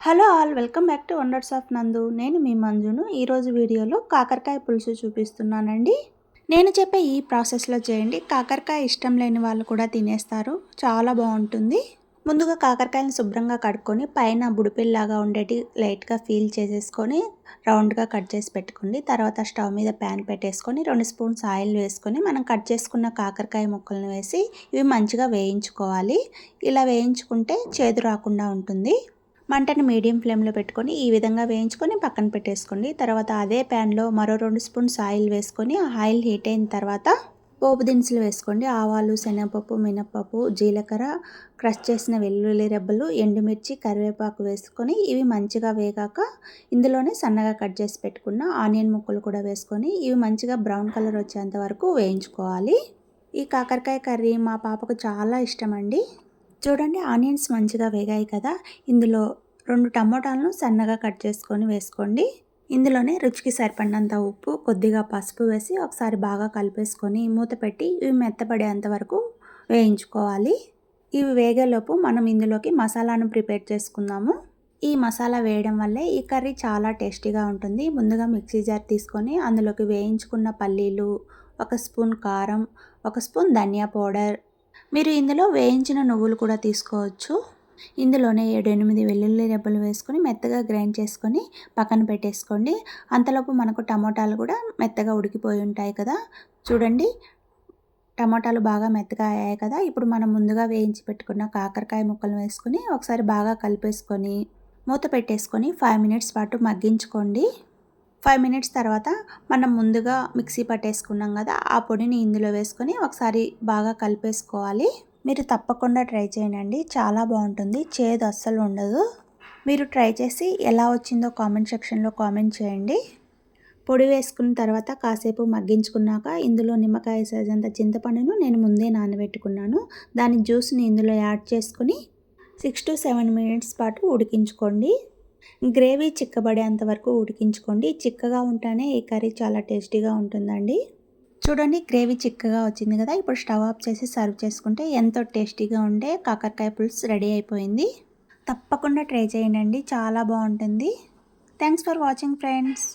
Hello all welcome back to wonders of నందు. నేను మీ మంజును. ఈరోజు వీడియోలో కాకరకాయ పులుసు చూపిస్తున్నానండి. నేను చెప్పే ఈ ప్రాసెస్లో చేయండి. కాకరకాయ ఇష్టం లేని వాళ్ళు కూడా తినేస్తారు. చాలా బాగుంటుంది. ముందుగా కాకరకాయలను శుభ్రంగా కడుక్కొని పైన బుడిపిల్లాగా ఉండేటి లైట్గా ఫీల్ చేసేసుకొని రౌండ్గా కట్ చేసి పెట్టుకోండి. తర్వాత స్టవ్ మీద ప్యాన్ పెట్టేసుకొని 2 స్పూన్స్ ఆయిల్ వేసుకొని మనం కట్ చేసుకున్న కాకరకాయ ముక్కలను వేసి ఇవి మంచిగా వేయించుకోవాలి. ఇలా వేయించుకుంటే చేదు రాకుండా ఉంటుంది. మంటని మీడియం ఫ్లేమ్లో పెట్టుకొని ఈ విధంగా వేయించుకొని పక్కన పెట్టేసుకోండి. తర్వాత అదే ప్యాన్లో మరో 2 స్పూన్స్ ఆయిల్ వేసుకొని ఆయిల్ హీట్ అయిన తర్వాత పోపు దినుసులు వేసుకోండి. ఆవాలు, శనగపప్పు, మినప్పప్పు, జీలకర్ర, క్రష్ చేసిన వెల్లుల్లి రెబ్బలు, ఎండుమిర్చి, కరివేపాకు వేసుకొని ఇవి మంచిగా వేగాక ఇందులోనే సన్నగా కట్ చేసి పెట్టుకున్న ఆనియన్ ముక్కలు కూడా వేసుకొని ఇవి మంచిగా బ్రౌన్ కలర్ వచ్చేంత వరకు వేయించుకోవాలి. ఈ కాకరకాయ కర్రీ మా పాపకు చాలా ఇష్టం అండి. చూడండి, ఆనియన్స్ మంచిగా వేగాయి కదా. ఇందులో 2 టమోటాలను సన్నగా కట్ చేసుకొని వేసుకోండి. ఇందులోనే రుచికి సరిపడినంత ఉప్పు, కొద్దిగా పసుపు వేసి ఒకసారి బాగా కలిపేసుకొని మూత పెట్టి ఇవి మెత్తపడేంత వరకు వేయించుకోవాలి. ఇవి వేగేలోపు మనం ఇందులోకి మసాలాను ప్రిపేర్ చేసుకుందాము. ఈ మసాలా వేయడం వల్లే ఈ కర్రీ చాలా టేస్టీగా ఉంటుంది. ముందుగా మిక్సీ జార్ తీసుకొని అందులోకి వేయించుకున్న పల్లీలు, 1 స్పూన్ కారం, 1 స్పూన్ ధనియా పౌడర్, మీరు ఇందులో వేయించిన నువ్వులు కూడా తీసుకోవచ్చు. ఇందులోనే 7-8 వెల్లుల్లి రెబ్బలు వేసుకొని మెత్తగా గ్రైండ్ చేసుకొని పక్కన పెట్టేసుకోండి. అంతలోపు మనకు టమోటాలు కూడా మెత్తగా ఉడికిపోయి ఉంటాయి కదా. చూడండి, టమోటాలు బాగా మెత్తగా అయ్యాయి కదా. ఇప్పుడు మనం ముందుగా వేయించి పెట్టుకున్న కాకరకాయ ముక్కలు వేసుకొని ఒకసారి బాగా కలిపేసుకొని మూత పెట్టేసుకొని 5 మినిట్స్ పాటు మగ్గించుకోండి. 5 మినిట్స్ తర్వాత మనం ముందుగా మిక్సీ పట్టేసుకున్నాం కదా, ఆ పొడిని ఇందులో వేసుకొని ఒకసారి బాగా కలిపేసుకోవాలి. మీరు తప్పకుండా ట్రై చేయండి, చాలా బాగుంటుంది. చేదు అస్సలు ఉండదు. మీరు ట్రై చేసి ఎలా వచ్చిందో కామెంట్ సెక్షన్లో కామెంట్ చేయండి. పొడి వేసుకున్న తర్వాత కాసేపు మగ్గించుకున్నాక ఇందులో నిమ్మకాయ సైజ్ అంత చింతపండును నేను ముందే నానబెట్టుకున్నాను. దాని జ్యూస్ని ఇందులో యాడ్ చేసుకొని 6 to 7 మినిట్స్ పాటు ఉడికించుకోండి. గ్రేవీ చిక్కబడేంత వరకు ఉడికించుకోండి. చిక్కగా ఉంటేనే ఈ కర్రీ చాలా టేస్టీగా ఉంటుందండి. చూడండి, గ్రేవీ చిక్కగా వచ్చింది కదా. ఇప్పుడు స్టవ్ ఆఫ్ చేసి సర్వ్ చేసుకుంటే ఎంతో టేస్టీగా ఉండే కాకరకాయ పులుసు రెడీ అయిపోయింది. తప్పకుండా ట్రై చేయండి, చాలా బాగుంటుంది. Thanks for watching friends.